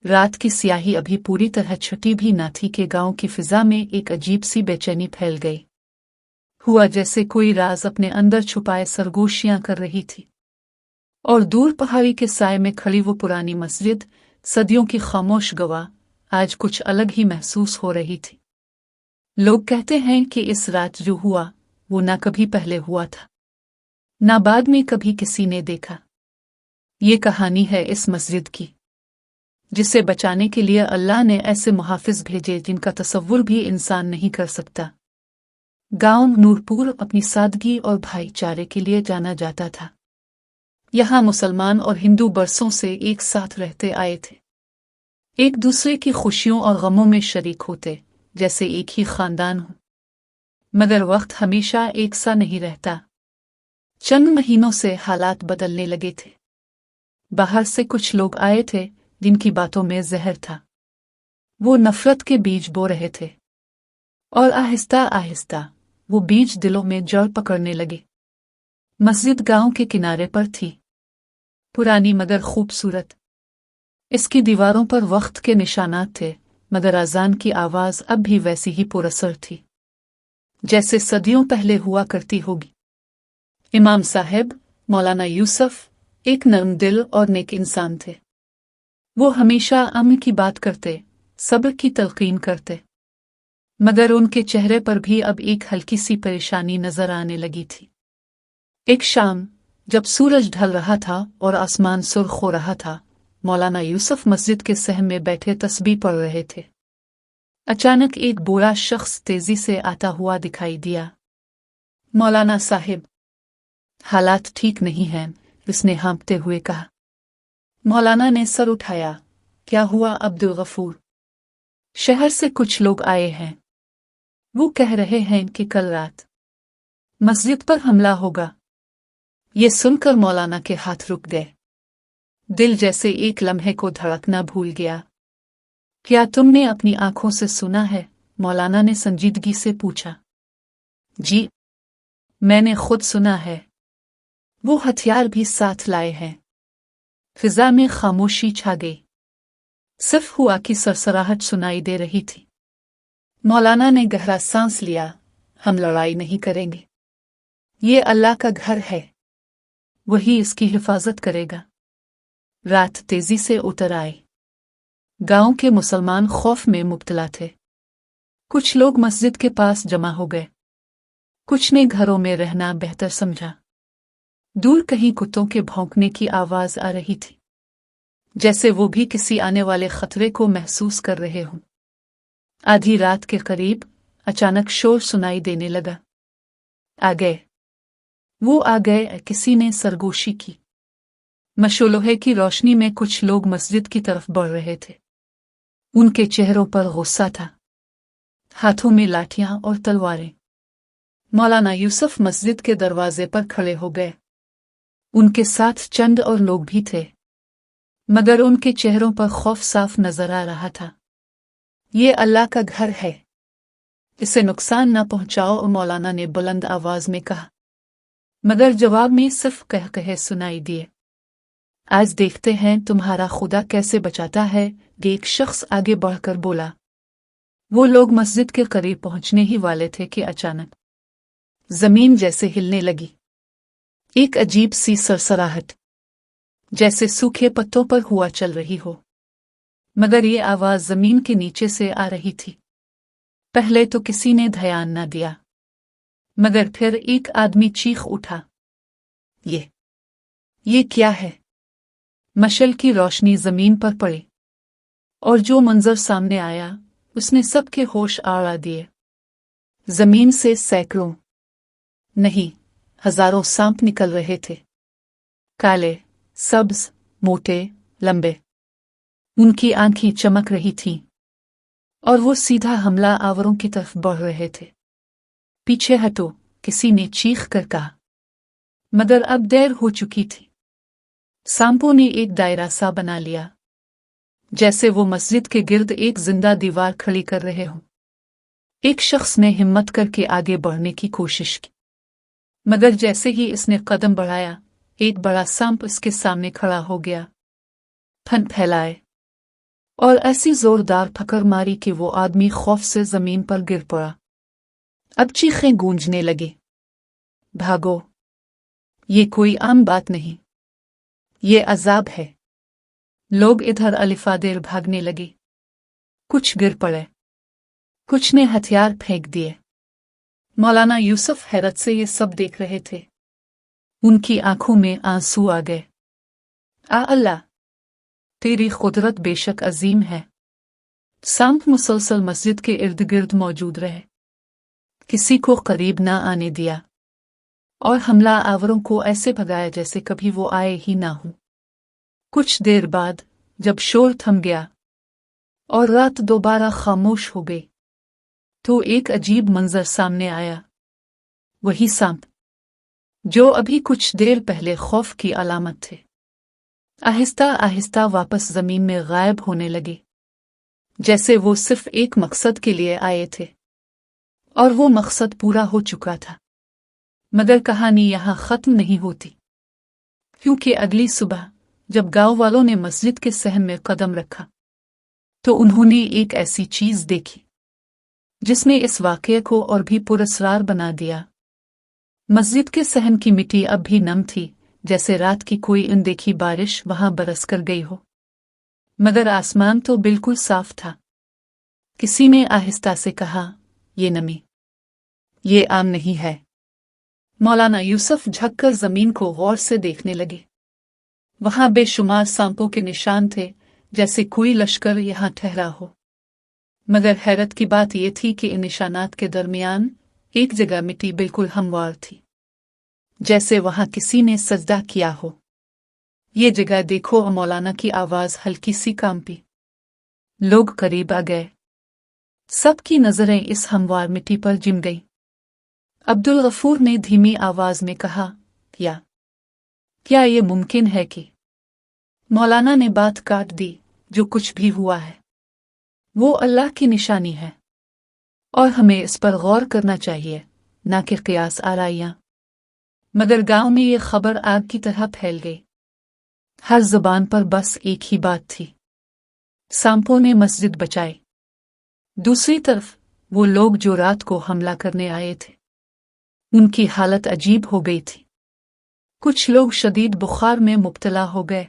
रात की स्याही अभी पूरी तरह छुटी भी न थी कि गांव की फिजा में एक अजीब सी बेचैनी फैल गई। हुआ जैसे कोई राज अपने अंदर छुपाए सरगोशियां कर रही थी। और दूर पहाड़ी के साए में खड़ी वो पुरानी मस्जिद, सदियों की खामोश गवाह, आज कुछ अलग ही महसूस हो रही थी। लोग कहते हैं कि इस रात जो हुआ वो ना कभी पहले हुआ था, ना बाद में कभी किसी ने देखा। ये कहानी है इस मस्जिद की, जिसे बचाने के लिए अल्लाह ने ऐसे मुहाफिज भेजे जिनका तसव्वुर भी इंसान नहीं कर सकता। गांव नूरपुर अपनी सादगी और भाईचारे के लिए जाना जाता था। यहाँ मुसलमान और हिंदू बरसों से एक साथ रहते आए थे, एक दूसरे की खुशियों और गमों में शरीक होते, जैसे एक ही खानदान हो। मगर वक्त हमेशा एक सा नहीं रहता। चंद महीनों से हालात बदलने लगे थे। बाहर से कुछ लोग आए थे जिनकी बातों में जहर था। वो नफरत के बीज बो रहे थे, और आहिस्ता आहिस्ता वो बीज दिलों में जड़ पकड़ने लगे। मस्जिद गांव के किनारे पर थी, पुरानी मगर खूबसूरत। इसकी दीवारों पर वक्त के निशानात थे, मगर अजान की आवाज अब भी वैसी ही पुरअसर थी, जैसे सदियों पहले हुआ करती होगी। इमाम साहब मौलाना यूसुफ एक नरम दिल और नेक इंसान थे। वो हमेशा अमन की बात करते, सब्र की तलकीन करते, मगर उनके चेहरे पर भी अब एक हल्की सी परेशानी नजर आने लगी थी। एक शाम जब सूरज ढल रहा था और आसमान सुर्ख हो रहा था, मौलाना यूसुफ मस्जिद के सहन में बैठे तस्बीह पढ़ रहे थे। अचानक एक बूढ़ा शख्स तेजी से आता हुआ दिखाई दिया। मौलाना साहिब, हालात ठीक नहीं हैं, उसने हाँफते हुए कहा। मौलाना ने सर उठाया। क्या हुआ अब्दुल गफूर? शहर से कुछ लोग आए हैं। वो कह रहे हैं कि कल रात मस्जिद पर हमला होगा। ये सुनकर मौलाना के हाथ रुक गए। दिल जैसे एक लम्हे को धड़कना भूल गया। क्या तुमने अपनी आंखों से सुना है? मौलाना ने संजीदगी से पूछा। जी, मैंने खुद सुना है। वो हथियार भी साथ लाए हैं। फिजा में खामोशी छा गई, सिर्फ हुआ की सरसराहट सुनाई दे रही थी। मौलाना ने गहरा सांस लिया। हम लड़ाई नहीं करेंगे। ये अल्लाह का घर है, वही इसकी हिफाजत करेगा। रात तेजी से उतर आई। गांव के मुसलमान खौफ में मुब्तला थे। कुछ लोग मस्जिद के पास जमा हो गए, कुछ ने घरों में रहना बेहतर समझा। दूर कहीं कुत्तों के भौंकने की आवाज आ रही थी, जैसे वो भी किसी आने वाले खतरे को महसूस कर रहे हों। आधी रात के करीब अचानक शोर सुनाई देने लगा। आ गए, वो आ गए, किसी ने सरगोशी की। मशोलोहे की रोशनी में कुछ लोग मस्जिद की तरफ बढ़ रहे थे। उनके चेहरों पर गुस्सा था, हाथों में लाठियां और तलवारें। मौलाना यूसुफ मस्जिद के दरवाजे पर खड़े हो गए। उनके साथ चंद और लोग भी थे, मगर उनके चेहरों पर खौफ साफ नजर आ रहा था। ये अल्लाह का घर है, इसे नुकसान न पहुंचाओ, मौलाना ने बुलंद आवाज में कहा। मगर जवाब में सिर्फ कह कहे सुनाई दिए। आज देखते हैं तुम्हारा खुदा कैसे बचाता है, एक शख्स आगे बढ़कर बोला। वो लोग मस्जिद के करीब पहुंचने ही वाले थे कि अचानक जमीन जैसे हिलने लगी। एक अजीब सी सरसराहट, जैसे सूखे पत्तों पर हुआ चल रही हो, मगर ये आवाज जमीन के नीचे से आ रही थी। पहले तो किसी ने ध्यान न दिया, मगर फिर एक आदमी चीख उठा। ये क्या है? मशल की रोशनी जमीन पर पड़ी, और जो मंजर सामने आया उसने सबके होश आड़ा दिए। जमीन से सैकड़ों नहीं, हजारों सांप निकल रहे थे, काले, सब्ज, मोटे, लंबे। उनकी आंखें चमक रही थीं, और वो सीधा हमला आवरों की तरफ बढ़ रहे थे। पीछे हटो, किसी ने चीख कर कहा, मगर अब देर हो चुकी थी। सांपों ने एक दायरा सा बना लिया, जैसे वो मस्जिद के गिर्द एक जिंदा दीवार खड़ी कर रहे हों। एक शख्स ने हिम्मत करके आगे बढ़ने की कोशिश की, मगर जैसे ही इसने कदम बढ़ाया, एक बड़ा सांप इसके सामने खड़ा हो गया। फन फैलाए, और ऐसी जोरदार ठक्कर मारी कि वो आदमी खौफ से जमीन पर गिर पड़ा। अब चीखें गूंजने लगी, भागो, ये कोई आम बात नहीं, ये अजाब है। लोग इधर अलिफादेर भागने लगे, कुछ गिर पड़े, कुछ ने हथियार फेंक दिए। मौलाना यूसुफ हैरत से ये सब देख रहे थे। उनकी आंखों में आंसू आ गए। अल्लाह, तेरी कुदरत बेशक अजीम है। सांप मुसलसल मस्जिद के इर्द गिर्द मौजूद रहे, किसी को करीब ना आने दिया और हमला आवरों को ऐसे भगाया जैसे कभी वो आए ही ना हो। कुछ देर बाद जब शोर थम गया और रात दोबारा खामोश हो गई तो एक अजीब मंजर सामने आया। वही सांप जो अभी कुछ देर पहले खौफ की अलामत थे, आहिस्ता आहिस्ता वापस जमीन में गायब होने लगे, जैसे वो सिर्फ एक मकसद के लिए आए थे और वो मकसद पूरा हो चुका था। मगर कहानी यहाँ खत्म नहीं होती, क्योंकि अगली सुबह जब गांव वालों ने मस्जिद के सहन में कदम रखा तो उन्होंने एक ऐसी चीज देखी जिसने इस वाकये को और भी पुरस्कार बना दिया। मस्जिद के सहन की मिट्टी अब भी नम थी, जैसे रात की कोई अनदेखी बारिश वहां बरस कर गई हो, मगर आसमान तो बिल्कुल साफ था। किसी ने आहिस्ता से कहा, ये नमी, ये आम नहीं है। मौलाना यूसुफ झुककर जमीन को गौर से देखने लगे। वहां बेशुमार सांपों के निशान थे, जैसे कोई लश्कर यहां ठहरा हो। मगर हैरत की बात यह थी कि इन निशानात के दरमियान एक जगह मिट्टी बिल्कुल हमवार थी, जैसे वहां किसी ने सजदा किया हो। ये जगह देखो। मौलाना की आवाज हल्की सी कांपी। लोग करीब आ गए। सबकी नजरें इस हमवार मिट्टी पर जिम गईं। अब्दुल गफूर ने धीमी आवाज में कहा, क्या ये मुमकिन है कि? मौलाना ने बात काट दी, जो कुछ भी हुआ है वो अल्लाह की निशानी है और हमें इस पर गौर करना चाहिए, ना कि क़ियास आराइयां। मगर गांव में ये खबर आग की तरह फैल गई। हर जुबान पर बस एक ही बात थी, सांपों ने मस्जिद बचाई। दूसरी तरफ वो लोग जो रात को हमला करने आए थे, उनकी हालत अजीब हो गई थी। कुछ लोग शदीद बुखार में मुब्तला हो गए,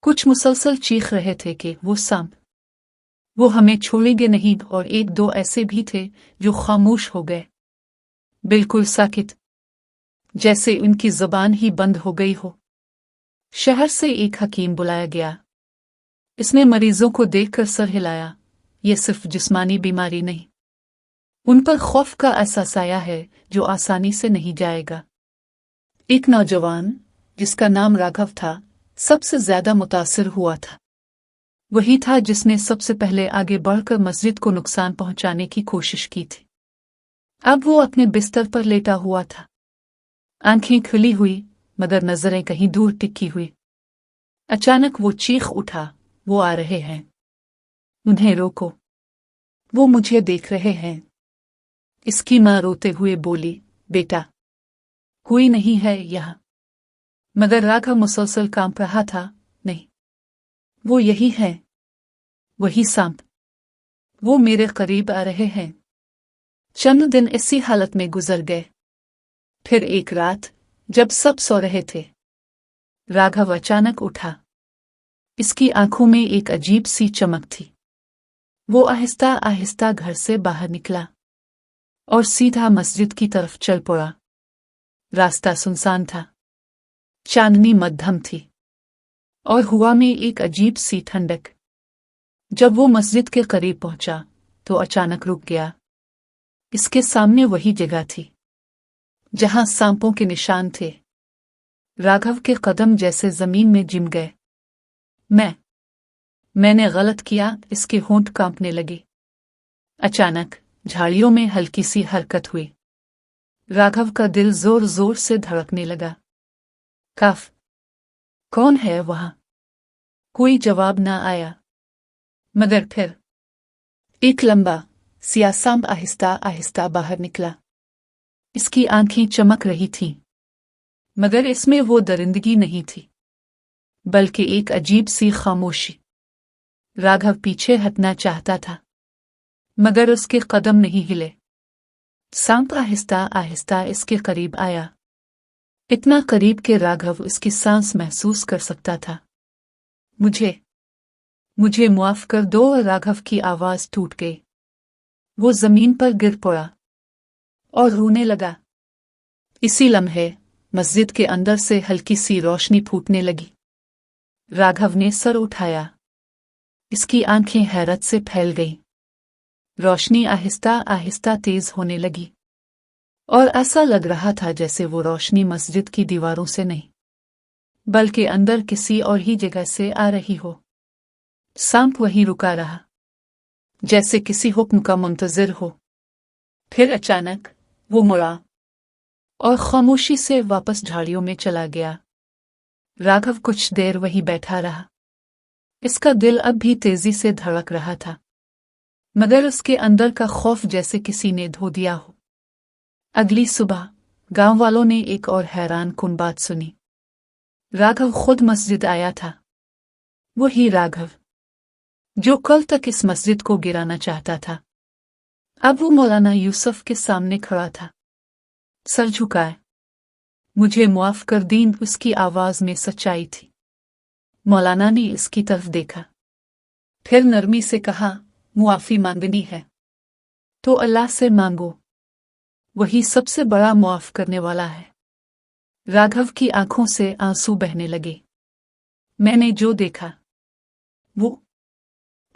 कुछ मुसलसल चीख रहे थे कि वो सांप, वो हमें छोड़ेंगे नहीं, और एक दो ऐसे भी थे जो खामोश हो गए, बिल्कुल साकित, जैसे उनकी जुबान ही बंद हो गई हो। शहर से एक हकीम बुलाया गया। इसने मरीजों को देखकर सर हिलाया। ये सिर्फ जिस्मानी बीमारी नहीं, उन पर खौफ का एहसास आया है जो आसानी से नहीं जाएगा। एक नौजवान जिसका नाम राघव था सबसे ज्यादा मुतासिर हुआ था। वही था जिसने सबसे पहले आगे बढ़कर मस्जिद को नुकसान पहुंचाने की कोशिश की थी। अब वो अपने बिस्तर पर लेटा हुआ था, आंखें खुली हुई मगर नजरें कहीं दूर टिकी हुई। अचानक वो चीख उठा, वो आ रहे हैं, उन्हें रोको, वो मुझे देख रहे हैं। इसकी मां रोते हुए बोली, बेटा, कोई नहीं है यहाँ। मगर राघव मुसलसल कांप रहा था, नहीं, वो यही है, वही सांप, वो मेरे करीब आ रहे हैं। चंद दिन इसी हालत में गुजर गए। फिर एक रात जब सब सो रहे थे, राघव अचानक उठा। इसकी आंखों में एक अजीब सी चमक थी। वो आहिस्ता आहिस्ता घर से बाहर निकला और सीधा मस्जिद की तरफ चल पड़ा। रास्ता सुनसान था, चांदनी मध्यम थी और हवा में एक अजीब सी ठंडक। जब वो मस्जिद के करीब पहुंचा तो अचानक रुक गया। इसके सामने वही जगह थी जहां सांपों के निशान थे। राघव के कदम जैसे जमीन में जिम गए। मैंने गलत किया, इसके होंठ कांपने लगे। अचानक झाड़ियों में हल्की सी हरकत हुई। राघव का दिल जोर जोर से धड़कने लगा। काफ, कौन है वहां? कोई जवाब ना आया। मगर फिर एक लंबा सियाह सांप आहिस्ता आहिस्ता बाहर निकला। इसकी आंखें चमक रही थीं, मगर इसमें वो दरिंदगी नहीं थी, बल्कि एक अजीब सी खामोशी। राघव पीछे हटना चाहता था, मगर उसके कदम नहीं हिले। सांप आहिस्ता आहिस्ता इसके करीब आया, इतना करीब कि राघव उसकी सांस महसूस कर सकता था। मुझे मुआफ कर दो। राघव की आवाज टूट गई। वो जमीन पर गिर पड़ा और रोने लगा। इसी लम्हे मस्जिद के अंदर से हल्की सी रोशनी फूटने लगी। राघव ने सर उठाया, इसकी आंखें हैरत से फैल गईं। रोशनी आहिस्ता आहिस्ता तेज होने लगी और ऐसा लग रहा था जैसे वो रोशनी मस्जिद की दीवारों से नहीं, बल्कि अंदर किसी और ही जगह से आ रही हो। सांप वहीं रुका रहा, जैसे किसी हुक्म का मुंतजिर हो। फिर अचानक वो मुड़ा और खामोशी से वापस झाड़ियों में चला गया। राघव कुछ देर वहीं बैठा रहा। इसका दिल अब भी तेजी से धड़क रहा था, मगर उसके अंदर का खौफ जैसे किसी ने धो दिया हो। अगली सुबह गांव वालों ने एक और हैरान कुन बात सुनी। राघव खुद मस्जिद आया था, वही राघव जो कल तक इस मस्जिद को गिराना चाहता था। अब वो मौलाना यूसुफ के सामने खड़ा था, सर झुकाए। मुझे मुआफ कर दीन, उसकी आवाज में सच्चाई थी। मौलाना ने इसकी तरफ देखा, फिर नरमी से कहा, मुआफी मांगनी है तो अल्लाह से मांगो, वही सबसे बड़ा मुआफ करने वाला है। राघव की आंखों से आंसू बहने लगे। मैंने जो देखा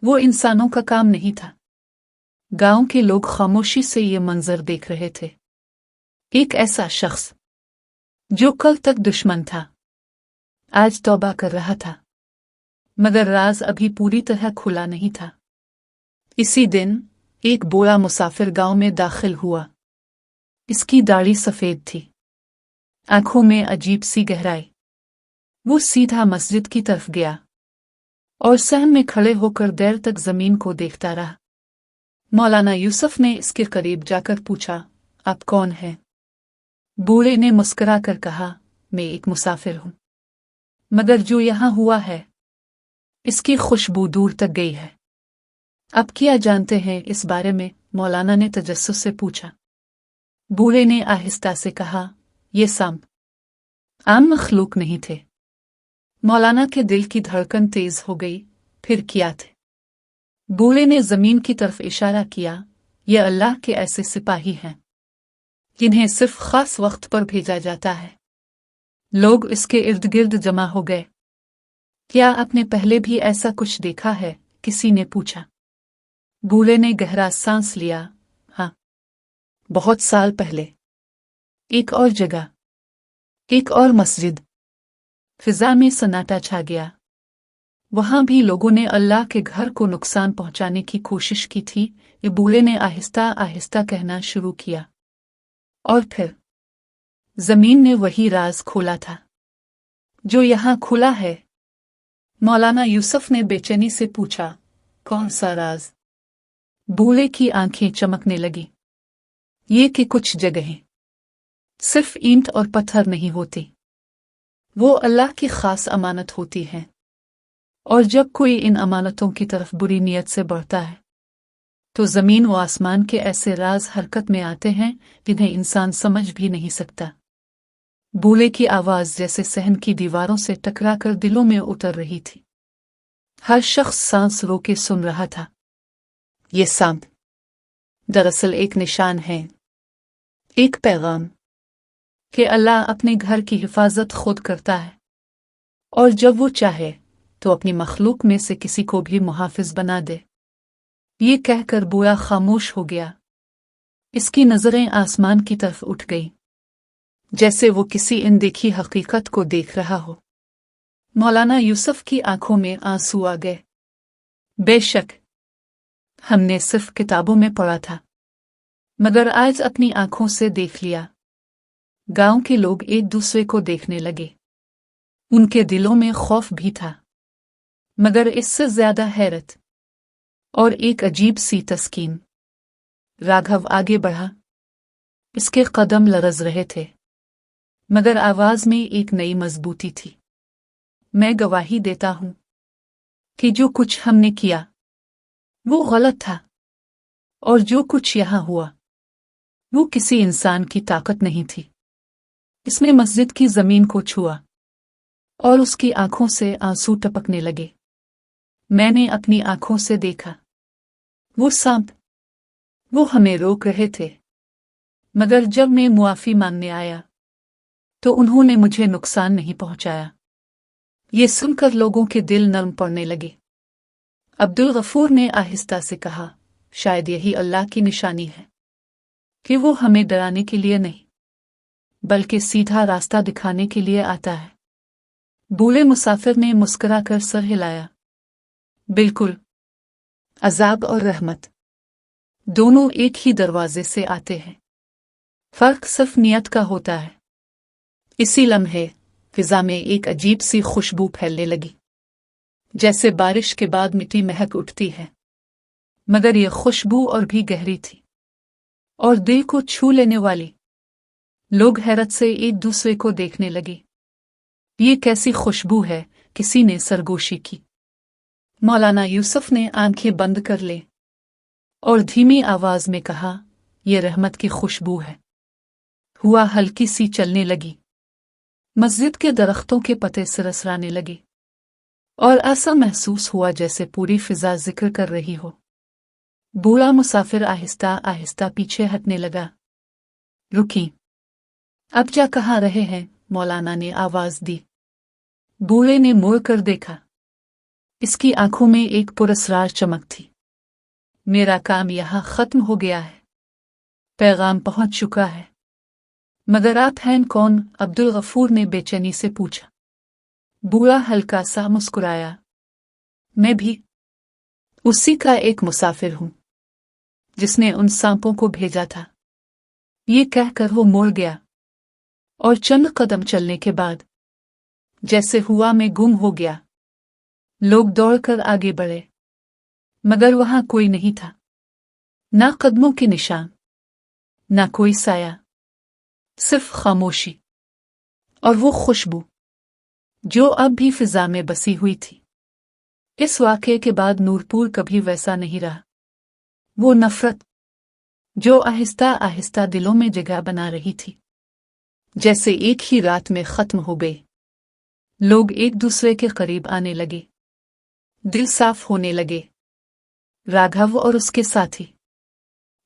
वो इंसानों का काम नहीं था। गांव के लोग खामोशी से ये मंजर देख रहे थे। एक ऐसा शख्स जो कल तक दुश्मन था, आज तौबा कर रहा था, मगर राज अभी पूरी तरह खुला नहीं था। इसी दिन एक बूढ़ा मुसाफिर गांव में दाखिल हुआ। इसकी दाढ़ी सफेद थी, आंखों में अजीब सी गहराई। वो सीधा मस्जिद की तरफ गया और सहम में खड़े होकर देर तक जमीन को देखता रहा। मौलाना यूसुफ ने इसके करीब जाकर पूछा, आप कौन हैं? बूढ़े ने मुस्कुरा कर कहा, मैं एक मुसाफिर हूं, मगर जो यहां हुआ है इसकी खुशबू दूर तक गई है। आप क्या जानते हैं इस बारे में? मौलाना ने तजस्सुस से पूछा। बूढ़े ने आहिस्ता से कहा, ये सांप आम मखलूक नहीं थे। मौलाना के दिल की धड़कन तेज हो गई। फिर क्या थे? बूढ़े ने जमीन की तरफ इशारा किया, ये अल्लाह के ऐसे सिपाही हैं जिन्हें सिर्फ खास वक्त पर भेजा जाता है। लोग इसके इर्द गिर्द जमा हो गए। क्या आपने पहले भी ऐसा कुछ देखा है? किसी ने पूछा। बूढ़े ने गहरा सांस लिया, हाँ, बहुत साल पहले, एक और जगह, एक और मस्जिद। फिजा में सन्नाटा छा गया। वहां भी लोगों ने अल्लाह के घर को नुकसान पहुंचाने की कोशिश की थी। ये बूढ़े ने आहिस्ता आहिस्ता कहना शुरू किया। और फिर जमीन ने वही राज खोला था जो यहां खुला है। मौलाना यूसुफ ने बेचैनी से पूछा, कौन सा राज? बूढ़े की आंखें चमकने लगी। ये कि कुछ जगहें सिर्फ ईंट और पत्थर नहीं होती, वो अल्लाह की खास अमानत होती हैं। और जब कोई इन अमानतों की तरफ बुरी नीयत से बढ़ता है तो जमीन व आसमान के ऐसे राज हरकत में आते हैं जिन्हें इंसान समझ भी नहीं सकता। बूढ़े की आवाज जैसे सहन की दीवारों से टकराकर दिलों में उतर रही थी। हर शख्स सांस रोके सुन रहा था। ये सांप दरअसल एक निशान है, एक पैगाम कि अल्लाह अपने घर की हिफाजत खुद करता है, और जब वो चाहे तो अपनी मखलूक में से किसी को भी मुहाफिज बना दे। ये कहकर बूढ़ा खामोश हो गया। इसकी नजरें आसमान की तरफ उठ गई, जैसे वो किसी अनदेखी हकीकत को देख रहा हो। मौलाना यूसुफ की आंखों में आंसू आ गए। बेशक हमने सिर्फ किताबों में पढ़ा था, मगर आज अपनी आंखों से देख लिया। गांव के लोग एक दूसरे को देखने लगे। उनके दिलों में खौफ भी था, मगर इससे ज्यादा हैरत और एक अजीब सी तस्कीन। राघव आगे बढ़ा। इसके कदम लरज रहे थे, मगर आवाज में एक नई मजबूती थी। मैं गवाही देता हूं कि जो कुछ हमने किया वो गलत था, और जो कुछ यहाँ हुआ वो किसी इंसान की ताकत नहीं थी। इसने मस्जिद की जमीन को छुआ और उसकी आंखों से आंसू टपकने लगे। मैंने अपनी आंखों से देखा वो सांप, वो हमें रोक रहे थे, मगर जब मैं मुआफी मांगने आया तो उन्होंने मुझे नुकसान नहीं पहुंचाया। ये सुनकर लोगों के दिल नरम पड़ने लगे। अब्दुल गफूर ने आहिस्ता से कहा, शायद यही अल्लाह की निशानी है कि वो हमें डराने के लिए नहीं बल्कि सीधा रास्ता दिखाने के लिए आता है। बूढ़े मुसाफिर ने मुस्कुराकर सर हिलाया। बिल्कुल, अजाब और रहमत दोनों एक ही दरवाजे से आते हैं, फर्क सिर्फ नियत का होता है। इसी लम्हे फिजा में एक अजीब सी खुशबू फैलने लगी, जैसे बारिश के बाद मिट्टी महक उठती है, मगर यह खुशबू और भी गहरी थी और दिल को छू लेने वाली। लोग हैरत से एक दूसरे को देखने लगे। ये कैसी खुशबू है, किसी ने सरगोशी की। मौलाना यूसुफ ने आंखें बंद कर ले और धीमी आवाज में कहा, यह रहमत की खुशबू है। हुआ हल्की सी चलने लगी, मस्जिद के दरख्तों के पत्ते सरसराने लगे और ऐसा महसूस हुआ जैसे पूरी फिजा जिक्र कर रही हो। बूढ़ा मुसाफिर आहिस्ता आहिस्ता पीछे हटने लगा। रुकी, अब जा कहाँ रहे हैं? मौलाना ने आवाज दी। बूढ़े ने मुड़ कर देखा। इसकी आंखों में एक पुरस्रार चमक थी। मेरा काम यहाँ खत्म हो गया है, पैगाम पहुंच चुका है। मगर आप हैं कौन? अब्दुल गफूर ने बेचैनी से पूछा। बूढ़ा हल्का सा मुस्कुराया। मैं भी उसी का एक मुसाफिर हूं जिसने उन सांपों को भेजा था। ये कहकर वो मुड़ गया और चंद कदम चलने के बाद जैसे हुआ में गुम हो गया। लोग दौड़कर आगे बढ़े, मगर वहां कोई नहीं था। ना कदमों के निशान, ना कोई साया, सिर्फ खामोशी और वो खुशबू जो अब भी फिजा में बसी हुई थी। इस वाक़ये के बाद नूरपुर कभी वैसा नहीं रहा। वो नफरत जो आहिस्ता आहिस्ता दिलों में जगह बना रही थी, जैसे एक ही रात में खत्म हो गई। लोग एक दूसरे के करीब आने लगे, दिल साफ होने लगे। राघव और उसके साथी,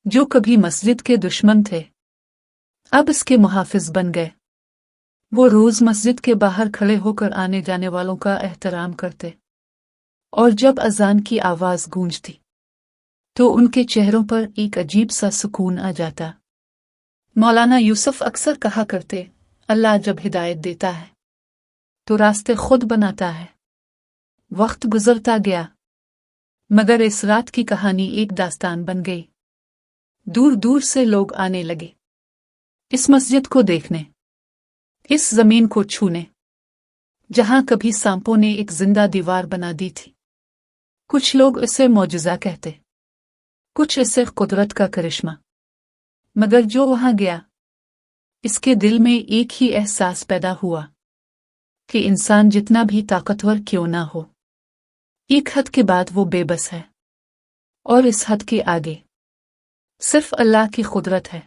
जो कभी मस्जिद के दुश्मन थे, अब इसके मुहाफिज बन गए। वो रोज मस्जिद के बाहर खड़े होकर आने जाने वालों का एहतराम करते, और जब अजान की आवाज गूंजती तो उनके चेहरों पर एक अजीब सा सुकून आ जाता। मौलाना यूसुफ अक्सर कहा करते, अल्लाह जब हिदायत देता है तो रास्ते खुद बनाता है। वक्त गुजरता गया, मगर इस रात की कहानी एक दास्तान बन गई। दूर दूर से लोग आने लगे, इस मस्जिद को देखने, इस जमीन को छूने, जहां कभी सांपों ने एक जिंदा दीवार बना दी थी। कुछ लोग इसे मौजूजा कहते, कुछ इसे कुदरत का करिश्मा। मगर जो वहां गया, इसके दिल में एक ही एहसास पैदा हुआ कि इंसान जितना भी ताकतवर क्यों ना हो, एक हद के बाद वो बेबस है, और इस हद के आगे सिर्फ अल्लाह की कुदरत है।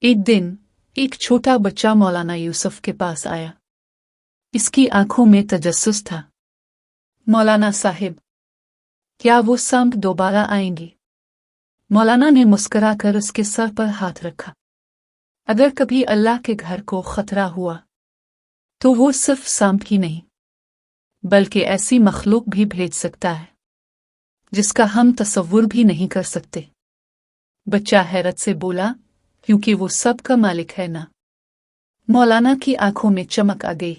एक दिन एक छोटा बच्चा मौलाना यूसुफ के पास आया। इसकी आंखों में तजस्सुस था। मौलाना साहिब, क्या वो सांप दोबारा आएंगे? मौलाना ने मुस्कुराकर उसके सर पर हाथ रखा। अगर कभी अल्लाह के घर को खतरा हुआ तो वो सिर्फ सांप ही नहीं बल्कि ऐसी मखलूक भी भेज सकता है जिसका हम तसव्वुर भी नहीं कर सकते। बच्चा हैरत से बोला, क्योंकि वो सब का मालिक है ना। मौलाना की आंखों में चमक आ गई।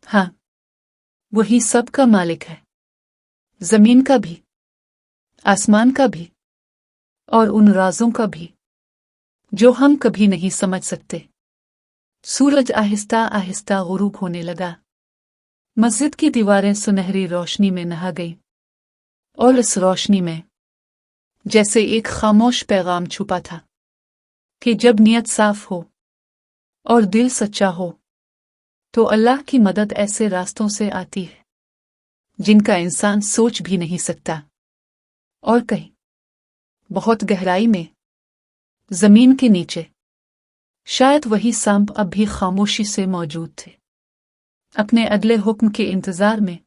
हाँ, वही सब का मालिक है, जमीन का भी, आसमान का भी, और उन राजों का भी जो हम कभी नहीं समझ सकते। सूरज आहिस्ता आहिस्ता गुरूब होने लगा। मस्जिद की दीवारें सुनहरी रोशनी में नहा गईं, और इस रोशनी में जैसे एक खामोश पैगाम छुपा था कि जब नियत साफ हो और दिल सच्चा हो तो अल्लाह की मदद ऐसे रास्तों से आती है जिनका इंसान सोच भी नहीं सकता। और कहीं बहुत गहराई में, जमीन के नीचे, शायद वही सांप अब भी खामोशी से मौजूद थे, अपने अगले हुक्म के इंतजार में।